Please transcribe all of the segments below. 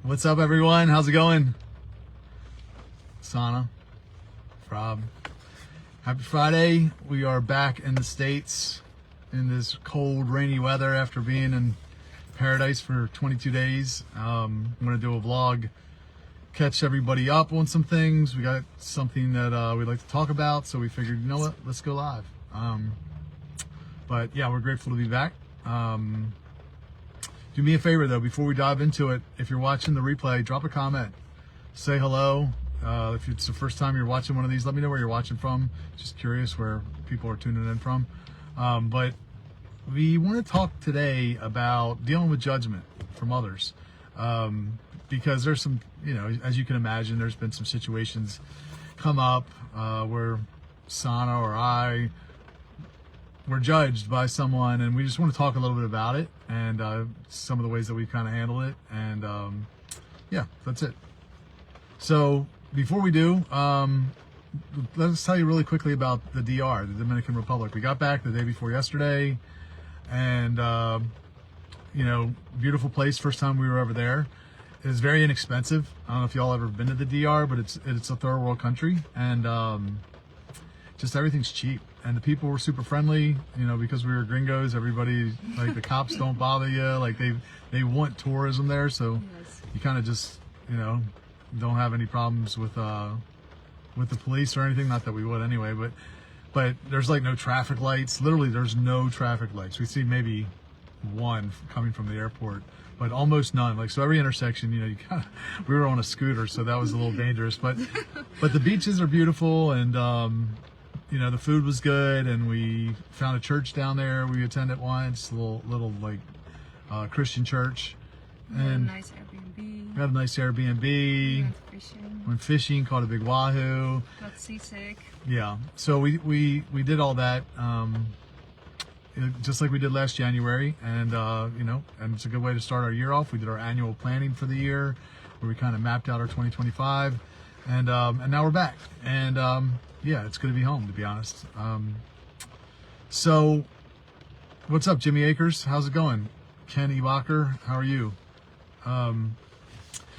What's up, everyone? How's it going? Sana, Rob. Happy Friday. We are back in the States in this cold, rainy weather after being in paradise for 22 days. I'm going to do a vlog, catch everybody up on some things. We got something that we'd like to talk about, so we figured, you know what, let's go live. But yeah, we're grateful to be back. Do me a favor though, before we dive into it, if you're watching the replay, drop a comment, say hello. If it's the first time you're watching one of these, let me know where you're watching from. Just curious where people are tuning in from. But we want to talk today about dealing with judgment from others. Because there's some, as you can imagine, there's been some situations come up where Sana or I were judged by someone, and we just want to talk a little bit about it and some of the ways that we kind of handle it. And yeah, that's it. So before we do, let's tell you really quickly about the DR, the Dominican Republic. We got back the day before yesterday, and beautiful place. First time we were ever there. It's very inexpensive. I don't know if y'all ever been to the DR, but it's a third world country, and just everything's cheap. And the people were super friendly, because we were gringos. Everybody, like, the cops don't bother you. Like, they want tourism there, so yes. You kind of just, don't have any problems with the police or anything. Not that we would anyway, but there's like no traffic lights. Literally, there's no traffic lights. We see maybe one coming from the airport, but almost none. Like, so every intersection, we were on a scooter, so that was a little dangerous. But the beaches are beautiful, and the food was good, and we found a church down there we attended once, a little like Christian church. And nice Airbnb. We had a nice Airbnb. Went fishing, caught a big wahoo. Got seasick. Yeah. So we did all that, just like we did last January, and and it's a good way to start our year off. We did our annual planning for the year, where we kind of mapped out our 2025, and now we're back, and yeah, it's good to be home, to be honest. So, what's up, Jimmy Akers? How's it going? Ken Ewacher, how are you?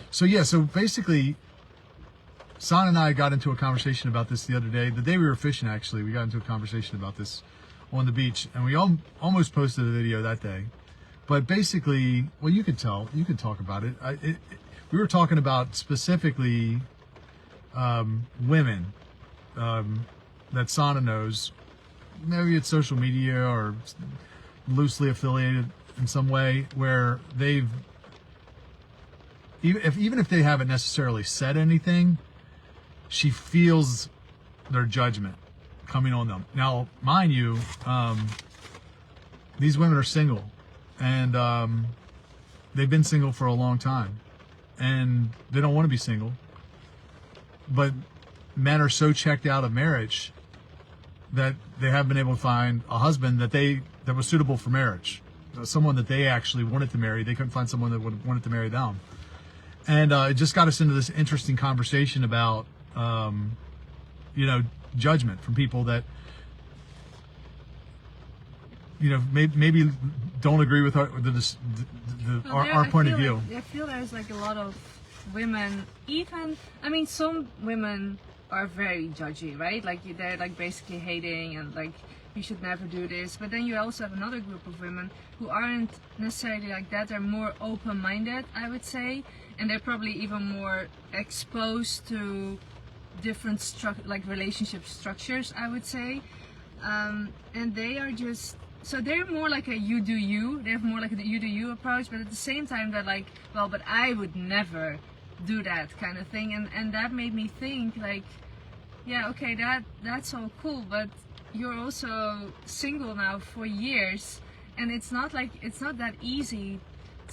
So basically, Sana and I got into a conversation about this the other day. The day we were fishing, actually, we got into a conversation about this on the beach, and we almost posted a video that day. But basically, well, you can talk about it. We were talking about specifically women that Sana knows. Maybe it's social media or loosely affiliated in some way, where they've, even if they haven't necessarily said anything, she feels their judgment coming on them. Now, mind you, these women are single, and they've been single for a long time, and they don't want to be single, but men are so checked out of marriage that they haven't been able to find a husband that was suitable for marriage, someone that they actually wanted to marry. They couldn't find someone that wanted to marry them. And it just got us into this interesting conversation about, judgment from people that, maybe don't agree with our point of view. I feel there's like a lot of women, some women are very judgy, right? Like, they're like basically hating and like, you should never do this. But then you also have another group of women who aren't necessarily like that. They're more open-minded, I would say, and they're probably even more exposed to different relationship structures, I would say. And they are just, so they're more like a you do you. They have more like a you do you approach, but at the same time they're like, well, but I would never do that kind of thing. And that made me think, like, yeah, okay, that's all cool, but you're also single now for years, and it's not that easy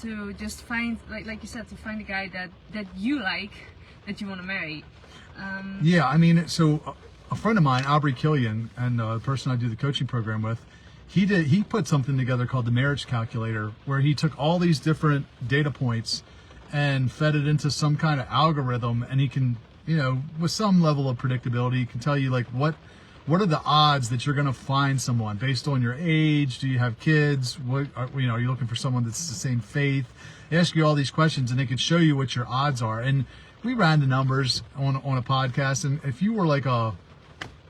to just find, like you said, to find a guy that you like, that you want to marry. Yeah, so a friend of mine, Aubrey Killian, and the person I do the coaching program with, he put something together called the marriage calculator, where he took all these different data points and fed it into some kind of algorithm, and he can, with some level of predictability, he can tell you like what what are the odds that you're going to find someone based on your age? Do you have kids? What are you looking for someone that's the same faith? They ask you all these questions, and they can show you what your odds are. And we ran the numbers on a podcast, and if you were like a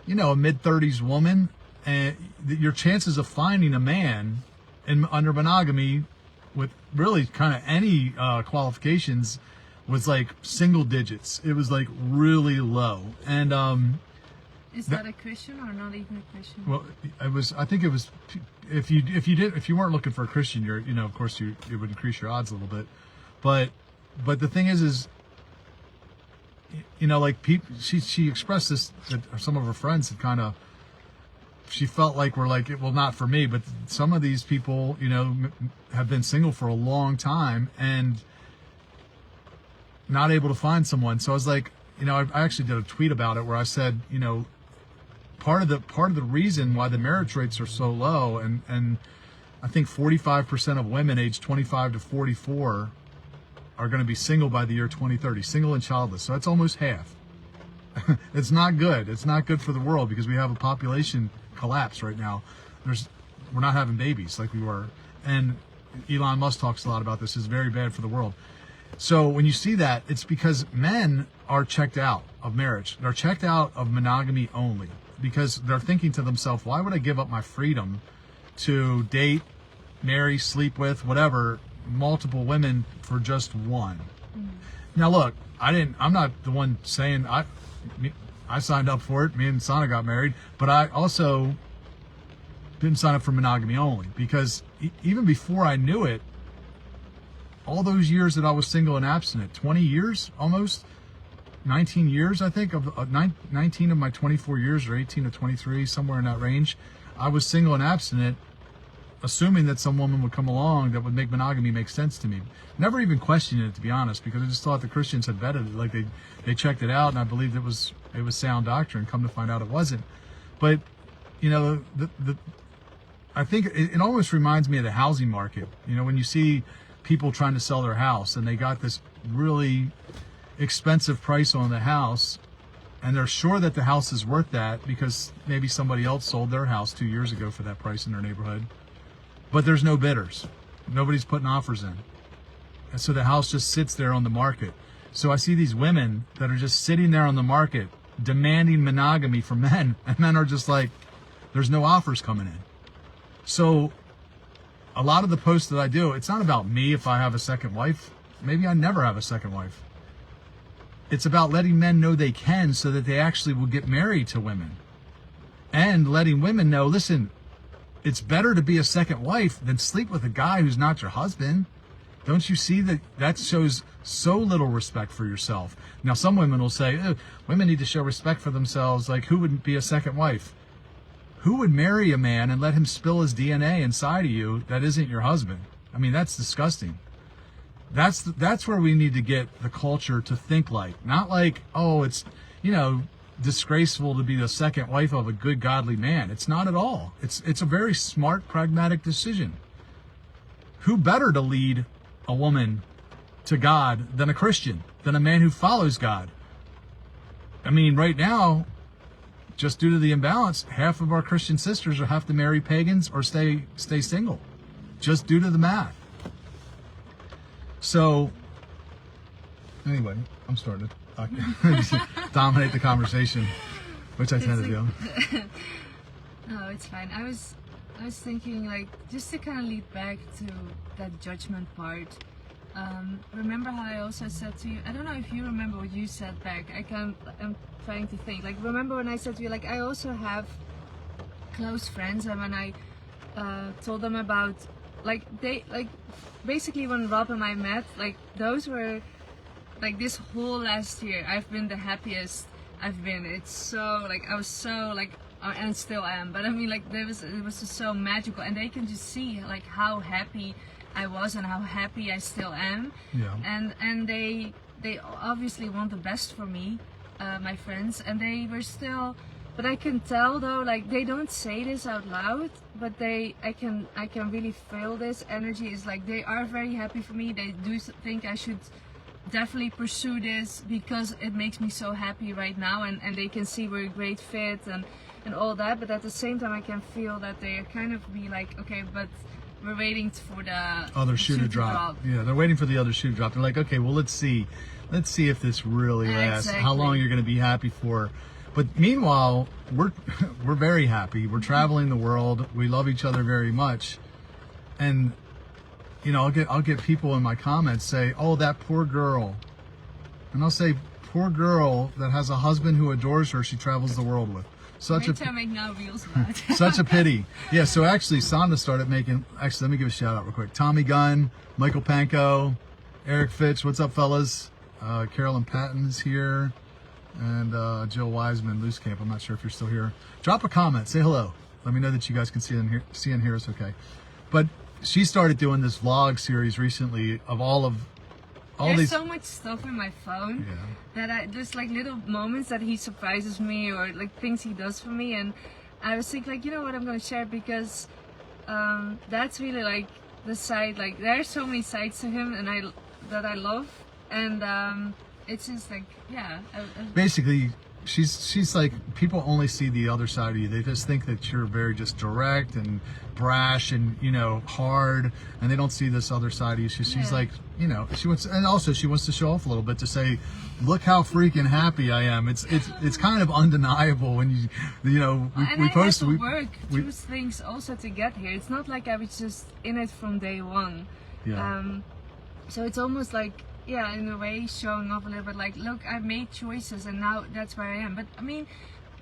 mid-30s woman, and your chances of finding a man under monogamy with really kind of any qualifications was like single digits. It was like really low. And is that a Christian or not even a Christian? well, I think it was, if you weren't looking for a Christian, of course it would increase your odds a little bit. But the thing is like she expressed this, that some of her friends had kind of, she felt like we're like, well, not for me, but some of these people, have been single for a long time and not able to find someone. So I was like, I actually did a tweet about it where I said, part of the reason why the marriage rates are so low, and I think 45% of women aged 25 to 44 are going to be single by the year 2030, single and childless. So that's almost half. It's not good. It's not good for the world because we have a population collapse right now. We're not having babies like we were. And Elon Musk talks a lot about this. It's very bad for the world. So when you see that, it's because men are checked out of marriage. They're checked out of monogamy only because they're thinking to themselves, why would I give up my freedom to date, marry, sleep with, whatever, multiple women for just one? Now look, I'm not the one saying I signed up for it. Me and Sana got married, but I also didn't sign up for monogamy only because even before I knew it, all those years that I was single and abstinent, 20 years almost, 19 years I think, of 19 of my 24 years, or 18 to 23, somewhere in that range, I was single and abstinent, assuming that some woman would come along that would make monogamy make sense to me. Never even questioned it, to be honest, because I just thought the Christians had vetted it, like they checked it out, and I believed it was sound doctrine. Come to find out it wasn't. But I think it almost reminds me of the housing market. When you see people trying to sell their house and they got this really expensive price on the house, and they're sure that the house is worth that because maybe somebody else sold their house 2 years ago for that price in their neighborhood, but there's no bidders. Nobody's putting offers in. And so the house just sits there on the market. So I see these women that are just sitting there on the market demanding monogamy from men, and men are just like, there's no offers coming in. So a lot of the posts that I do, it's not about me if I have a second wife. Maybe I never have a second wife. It's about letting men know they can so that they actually will get married to women. And letting women know, listen, it's better to be a second wife than sleep with a guy who's not your husband. Don't you see that shows so little respect for yourself? Now, some women will say, women need to show respect for themselves. Like, who wouldn't be a second wife? Who would marry a man and let him spill his DNA inside of you that isn't your husband? I mean, that's disgusting. That's where we need to get the culture to think like. Not like, oh, it's, disgraceful to be the second wife of a good, godly man. It's not at all. It's a very smart, pragmatic decision. Who better to lead a woman to God than a Christian, than a man who follows God? I mean, right now, just due to the imbalance, half of our Christian sisters will have to marry pagans or stay single, just due to the math. So, anyway, I'm starting to dominate the conversation, which I tend to do. No, it's fine. I was thinking, like, just to kind of lead back to that judgment part. Remember how I also said to you, I don't know if you remember what you said back. I'm trying to think. Like, remember when I said to you, like, I also have close friends, and when I told them about, basically when Rob and I met, like, those were, like, this whole last year, I've been the happiest I've been. It's so, like, I was so, like, and still am, but I mean, like, it was just so magical, and they can just see, like, how happy I was and how happy I still am. Yeah. And they obviously want the best for me, my friends, and they were still, but I can tell though, like, they don't say this out loud, but I can really feel this energy. Is like, they are very happy for me. They do think I should definitely pursue this because it makes me so happy right now, and they can see we're a great fit, and and all that, but at the same time I can feel that they are kind of be like, okay, but we're waiting for the other shoe to drop. Yeah, they're waiting for the other shoe to drop. They're like, okay, well, let's see if this really lasts. Exactly. How long you're going to be happy for? But meanwhile, we're very happy. We're traveling the world. We love each other very much, and you know, I'll get people in my comments say, "Oh, that poor girl," and I'll say, "Poor girl that has a husband who adores her. She travels the world with." Such make now reels about. Such a pity. Yeah, so actually Sonda started making, actually let me give a shout out real quick. Tommy Gunn, Michael Pankow, Eric Fitch, what's up fellas? Carolyn Patton's here, and Jill Wiseman, Loose Camp, I'm not sure if you're still here. Drop a comment, say hello. Let me know that you guys can see and hear us okay. But she started doing this vlog series recently of all There's these. so much stuff in my phone that there's like little moments that he surprises me or like things he does for me, and I was thinking like, you know what, I'm gonna share it because that's really like the side, like there's so many sides to him and that I love, and it's just like Basically, she's like, people only see the other side of you. They just think that you're very just direct and brash and, you know, hard, and they don't see this other side of you. She's like, you know, she wants to show off a little bit to say, look how freaking happy I am. It's kind of undeniable when you know we post. We work through things also to get here. It's not like I was just in it from day one. Yeah. So it's almost like, yeah, in a way showing off a little bit, like, look, I've made choices and now that's where I am. But I mean,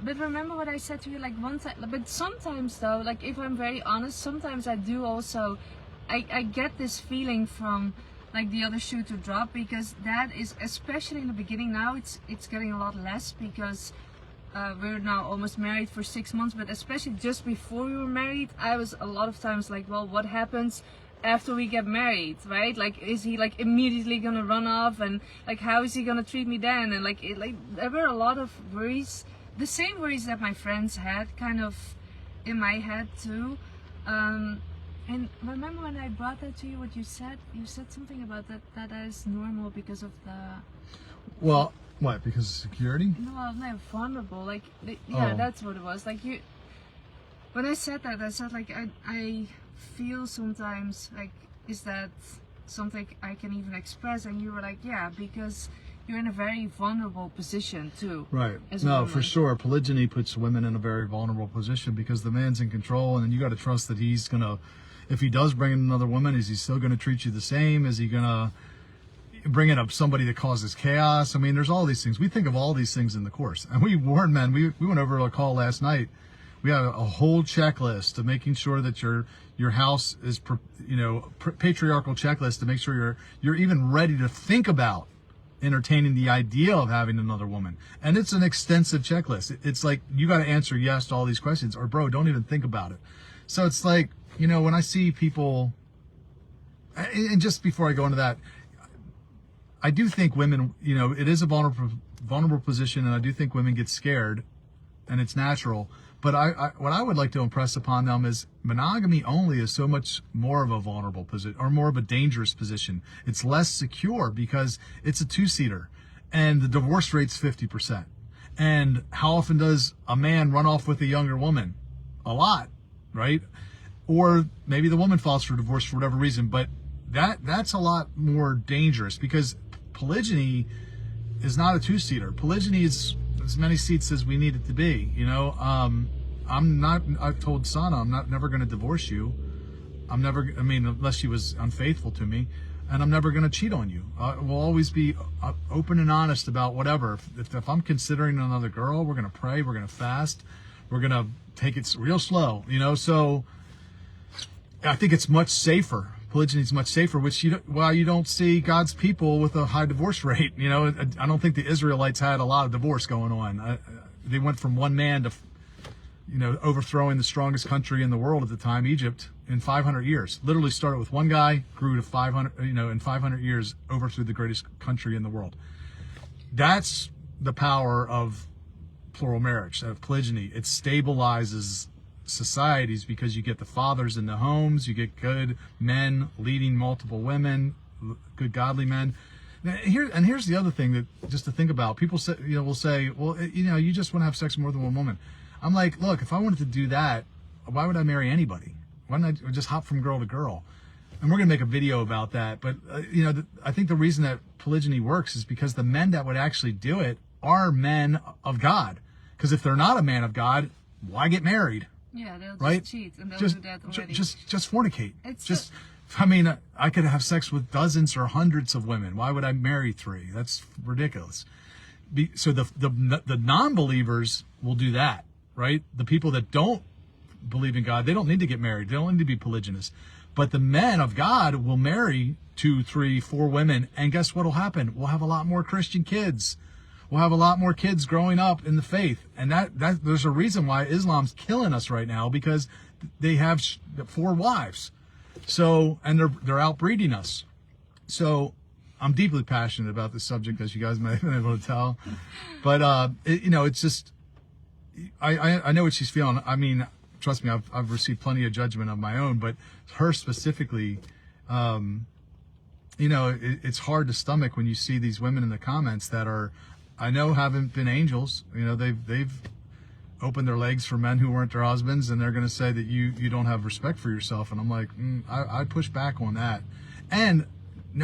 but remember what I said to you, like once but sometimes though, like if I'm very honest, sometimes I do also, I get this feeling from like the other shoe to drop, because that is, especially in the beginning, now it's getting a lot less because we're now almost married for 6 months, but especially just before we were married, I was a lot of times like, well, what happens after we get married, right? Like, is he like immediately gonna run off, and like how is he gonna treat me then? And like there were a lot of worries, the same worries that my friends had kind of in my head too. And remember when I brought that to you, what you said something about that is normal because of the, well, what, because of security? no, vulnerable, like Oh. That's what it was. Like when I said that, I said like I feel sometimes like, is that something I can even express? And you were like, yeah, because you're in a very vulnerable position too. Right. As a No, woman. for sure. Polygyny puts women in a very vulnerable position because the man's in control, and then you got to trust that he's gonna, if he does bring in another woman, is he still gonna treat you the same? Is he gonna bring in somebody that causes chaos? I mean, there's all these things. We think of all these things in the course, and we warn men. We went over a call last night. We have a whole checklist of making sure that your house is, you know, patriarchal checklist to make sure you're even ready to think about entertaining the idea of having another woman. And it's an extensive checklist. It's like, you got to answer yes to all these questions, or bro, don't even think about it. So it's like, you know, when I see people, and just before I go into that, I do think women, you know, it is a vulnerable position, and I do think women get scared, and it's natural. But what I would like to impress upon them is monogamy only is so much more of a vulnerable position, or more of a dangerous position. It's less secure because it's a two-seater, and the divorce rate's 50%. And how often does a man run off with a younger woman? A lot, right? Or maybe the woman files for divorce for whatever reason, but that's a lot more dangerous, because polygyny is not a two-seater. Polygyny is as many seats as we need it to be, you know. I've told Sana, I'm never going to divorce you. Unless she was unfaithful to me, and I'm never going to cheat on you. We'll always be open and honest about whatever. If I'm considering another girl, we're going to pray, we're going to fast, we're going to take it real slow, you know. So I think it's much safer. Polygyny is much safer, which while you don't see God's people with a high divorce rate, you know, I don't think the Israelites had a lot of divorce going on. They went from one man to, you know, overthrowing the strongest country in the world at the time, Egypt, in 500 years. Literally started with one guy, grew to 500, you know, in 500 years, overthrew the greatest country in the world. That's the power of plural marriage, of polygyny. It stabilizes societies because you get the fathers in the homes, you get good men leading multiple women, good godly men. Here's the other thing that just to think about. People say, you know, will say, well, you know, you just want to have sex with more than one woman. I'm like, look, if I wanted to do that, why would I marry anybody? Why don't I just hop from girl to girl? And we're going to make a video about that. But, I think the reason that polygyny works is because the men that would actually do it are men of God. Because if they're not a man of God, why get married? Yeah, they'll just right? cheat and they'll Just, do that already. just fornicate. It's just, I could have sex with dozens or hundreds of women. Why would I marry 3? That's ridiculous. So the non-believers will do that, right? The people that don't believe in God, they don't need to get married. They don't need to be polygynous. But the men of God will marry 2, 3, 4 women, and guess what will happen? We'll have a lot more Christian kids. We'll have a lot more kids growing up in the faith, and that there's a reason why Islam's killing us right now, because they have 4 wives. So, and they're outbreeding us. So, I'm deeply passionate about this subject, as you guys may have been able to tell. But it's just, I know what she's feeling. I mean, trust me, I've received plenty of judgment of my own, but her specifically, it's hard to stomach when you see these women in the comments that are, I know, haven't been angels. They've opened their legs for men who weren't their husbands, and they're going to say that you don't have respect for yourself. And I'm like, I push back on that. And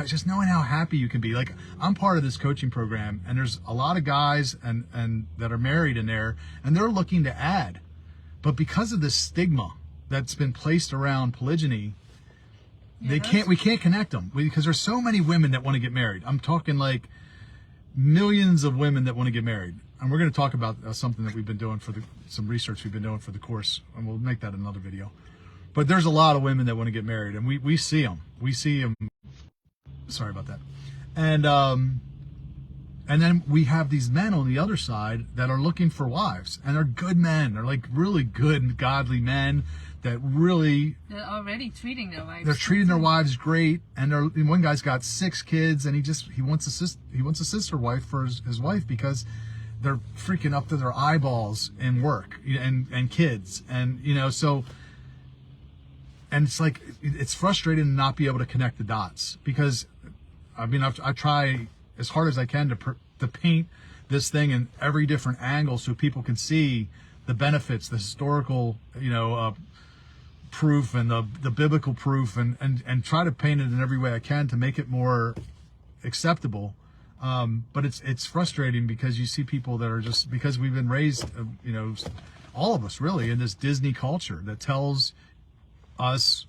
just knowing how happy you can be. Like, I'm part of this coaching program, and there's a lot of guys and that are married in there, and they're looking to add. But because of this stigma that's been placed around polygyny, we can't connect them, because there's so many women that want to get married. I'm talking like millions of women that want to get married. And we're going to talk about something that we've been doing some research we've been doing for the course, and we'll make that another video. But there's a lot of women that want to get married, and we see them. We see them. Sorry about that. And then we have these men on the other side that are looking for wives, and they're good men. They're like really good, godly men that really... They're already treating their wives. They're treating their wives great, and one guy's got 6 kids, and he wants a sister wife for his wife, because they're freaking up to their eyeballs in work and kids, and so. And it's like, it's frustrating to not be able to connect the dots, because I try as hard as I can to paint this thing in every different angle so people can see the benefits, the historical, proof, and the biblical proof, and try to paint it in every way I can to make it more acceptable. But it's frustrating, because you see people that are just, because we've been raised, all of us really, in this Disney culture that tells us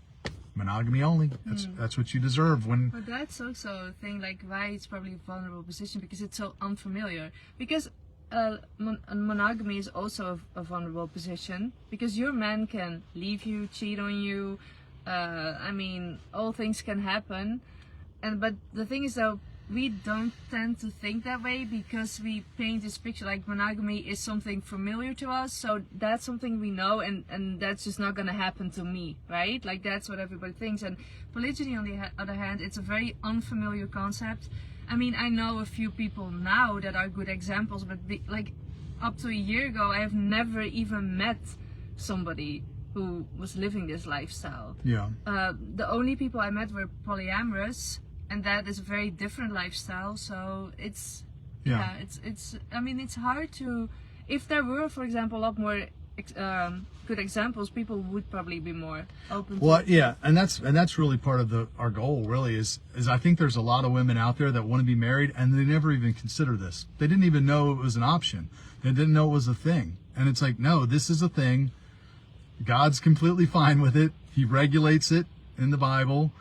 monogamy only. That's what you deserve. But that's also a thing, like, why it's probably a vulnerable position, because it's so unfamiliar. Because monogamy is also a vulnerable position, because your man can leave you, cheat on you. All things can happen. But the thing is, though, we don't tend to think that way, because we paint this picture like monogamy is something familiar to us, so that's something we know, and that's just not going to happen to me, right? Like, that's what everybody thinks. And polygyny, on the other hand, it's a very unfamiliar concept. I know a few people now that are good examples, but like up to a year ago, I have never even met somebody who was living this lifestyle. Yeah. The only people I met were polyamorous, and that is a very different lifestyle. So it's it's hard to, if there were, for example, a lot more good examples, people would probably be more open to it. Yeah, and that's really part of our goal, really, is I think there's a lot of women out there that want to be married, and they never even consider this. They didn't even know it was an option. They didn't know it was a thing. And it's like, no, this is a thing. God's completely fine with it. He regulates it in the Bible.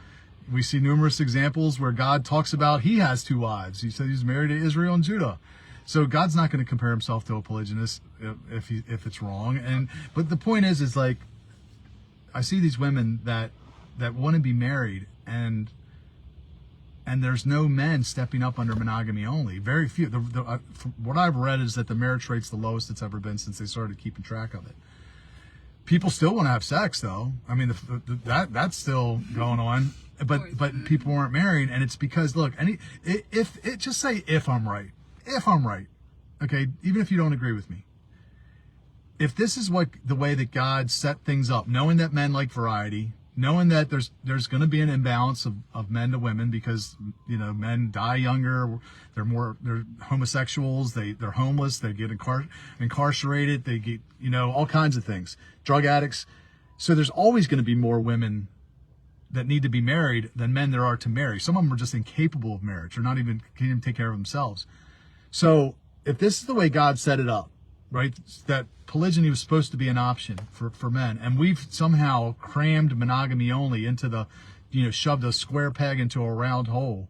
We see numerous examples where God talks about he has 2 wives. He said he's married to Israel and Judah. So God's not going to compare himself to a polygynist if it's wrong. But the point is like, I see these women that want to be married, and there's no men stepping up under monogamy only. Very few. What I've read is that the marriage rate's the lowest it's ever been since they started keeping track of it. People still want to have sex, though. That's still going on. But people weren't married, and it's because, look, just say if I'm right, okay, even if you don't agree with me, if this is the way that God set things up, knowing that men like variety, knowing that there's going to be an imbalance of men to women because, you know, men die younger, they're homosexuals, they're homeless, they get incarcerated, they get, you know, all kinds of things, drug addicts. So there's always going to be more women that need to be married than men there are to marry. Some of them are just incapable of marriage or can't even take care of themselves. So if this is the way God set it up, right, that polygyny was supposed to be an option for men, and we've somehow crammed monogamy only into the, you know, shoved a square peg into a round hole,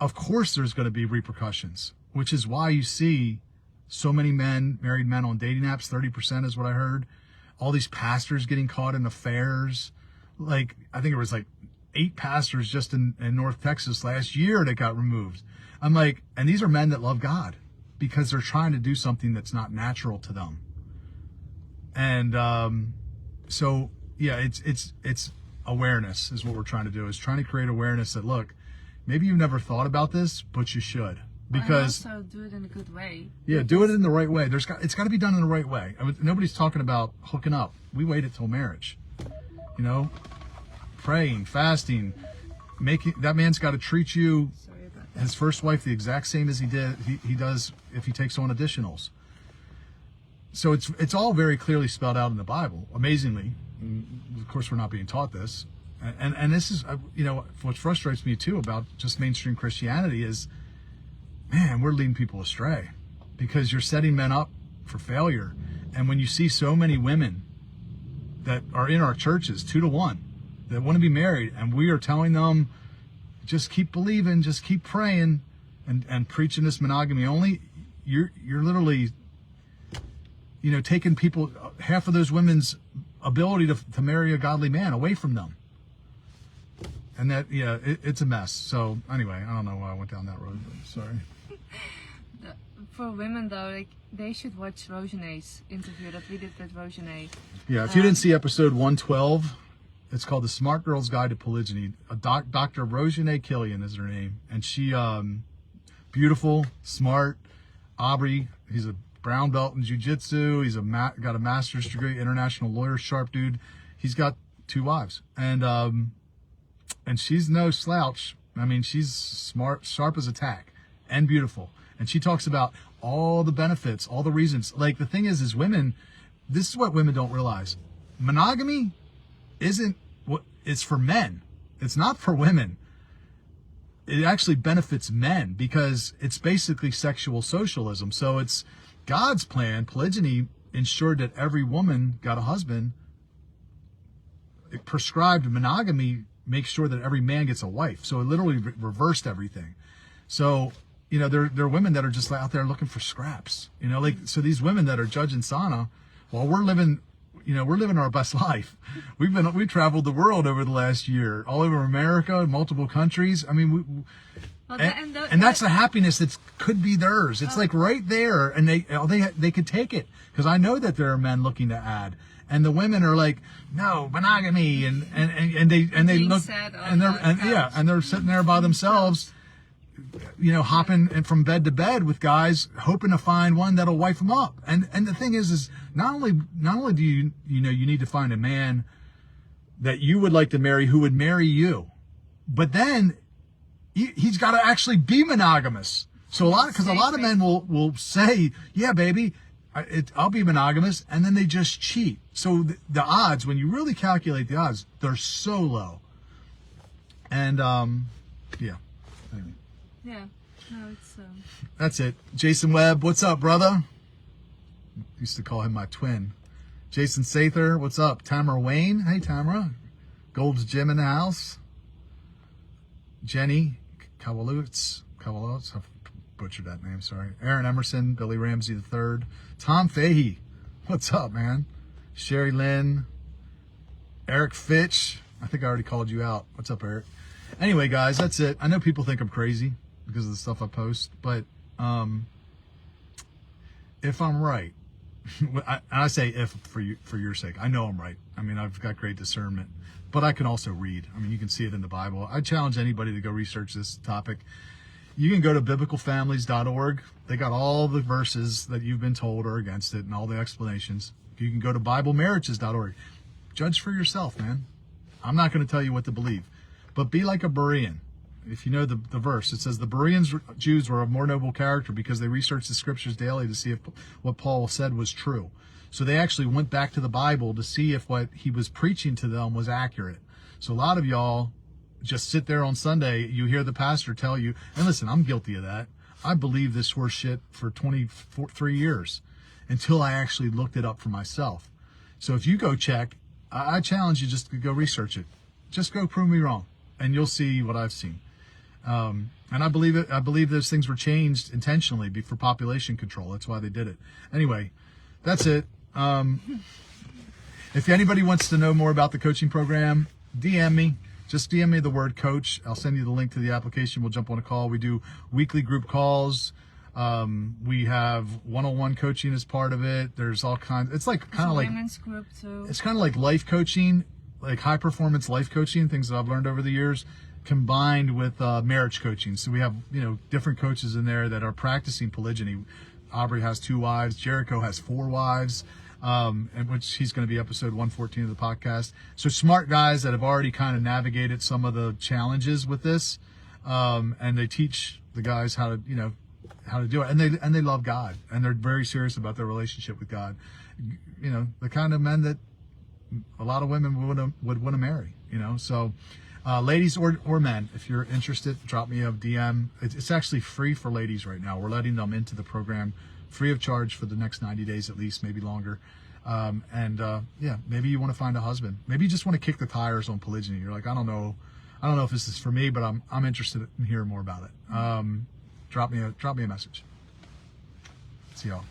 of course there's going to be repercussions, which is why you see so many married men on dating apps. 30% is what I heard. All these pastors getting caught in affairs. Like, I think it was like 8 pastors just in North Texas last year that got removed. I'm like, and these are men that love God because they're trying to do something that's not natural to them. And so, yeah, it's awareness is what we're trying to do, is trying to create awareness that, look, maybe you've never thought about this, but you should. Because also do it in a good way. Yeah, do it in the right way. It's got to be done in the right way. I mean, nobody's talking about hooking up. We waited till marriage. You know, praying, fasting, that man's got to treat you, his first wife, the exact same as he does if he takes on additionals. So it's all very clearly spelled out in the Bible, amazingly. And of course, we're not being taught this. And this is, you know, what frustrates me too about just mainstream Christianity is, man, we're leading people astray because you're setting men up for failure. And when you see so many women that are in our churches, 2 to 1, that want to be married, and we are telling them, just keep believing, just keep praying, and preaching this monogamy only, you're literally, you know, taking people, half of those women's ability to marry a godly man away from them. And that, yeah, it's a mess. So anyway, I don't know why I went down that road, but sorry. For women though, like, they should watch Rogene's interview that we did with Rogene. Yeah, if you didn't see episode 112, it's called The Smart Girl's Guide to Polygyny. Dr. Rogene Killian is her name, and she beautiful, smart. Aubrey, he's a brown belt in jiu-jitsu. He's got a master's degree, international lawyer, sharp dude. He's got 2 wives, and she's no slouch. I mean, she's smart, sharp as a tack, and beautiful. And she talks about all the benefits, all the reasons. Like, the thing is women, this is what women don't realize. Monogamy it's for men. It's not for women. It actually benefits men because it's basically sexual socialism. So it's God's plan. Polygyny ensured that every woman got a husband. It prescribed monogamy makes sure that every man gets a wife. So it literally reversed everything. So, you know, there are women that are just out there looking for scraps. You know, like, so these women that are judging Sana, while we're living our best life. We traveled the world over the last year, all over America, multiple countries. I mean, and that's the happiness that could be theirs. It's like right there, and they could take it, because I know that there are men looking to add, and the women are like, no, monogamy, and they look, and they're sitting there by themselves, you know, hopping from bed to bed with guys, hoping to find one that'll wife them up. And the thing is not only do you need to find a man that you would like to marry who would marry you, but then he's got to actually be monogamous. So a lot of men will say, yeah, baby, I'll be monogamous, and then they just cheat. So the odds, when you really calculate the odds, they're so low. And yeah. Anyway. Yeah, no, it's That's it. Jason Webb, what's up, brother? Used to call him my twin. Jason Sather, what's up? Tamara Wayne, hey Tamara. Gold's Gym in the house. Jenny Kowalutz, I butchered that name, sorry. Aaron Emerson, Billy Ramsey III. Tom Fahey, what's up, man? Sherry Lynn. Eric Fitch, I think I already called you out. What's up, Eric? Anyway, guys, that's it. I know people think I'm crazy because of the stuff I post, but if I'm right, I say if for your sake, I know I'm right. I mean, I've got great discernment, but I can also read. I mean, you can see it in the Bible. I challenge anybody to go research this topic. You can go to biblicalfamilies.org. They got all the verses that you've been told are against it and all the explanations. You can go to biblemarriages.org. Judge for yourself, man. I'm not going to tell you what to believe, but be like a Berean. If you know the verse, it says the Bereans Jews were of more noble character because they researched the scriptures daily to see if what Paul said was true. So they actually went back to the Bible to see if what he was preaching to them was accurate. So a lot of y'all just sit there on Sunday, you hear the pastor tell you, and listen, I'm guilty of that. I believed this horse shit for 23 years until I actually looked it up for myself. So if you go check, I challenge you just to go research it. Just go prove me wrong, and you'll see what I've seen. And I believe it. I believe those things were changed intentionally for population control. That's why they did it. Anyway, that's it. If anybody wants to know more about the coaching program, DM me. Just DM me the word coach. I'll send you the link to the application. We'll jump on a call. We do weekly group calls. We have one-on-one coaching as part of it. There's all kinds. It's like kind of like women's group too. It's kind of like life coaching, like high performance life coaching, things that I've learned over the years, combined with marriage coaching. So we have different coaches in there that are practicing polygyny. Aubrey has 2 wives. Jericho has 4 wives. And which he's going to be episode 114 of the podcast. So smart guys that have already kind of navigated some of the challenges with this, and they teach the guys how to do it, and they love God, and they're very serious about their relationship with God. The kind of men that a lot of women would want to marry. So ladies or men, if you're interested, drop me a DM. It's actually free for ladies right now. We're letting them into the program free of charge for the next 90 days at least, maybe longer. Maybe you want to find a husband. Maybe you just want to kick the tires on polygyny. You're like, I don't know if this is for me, but I'm interested in hearing more about it. Drop me a message. See y'all.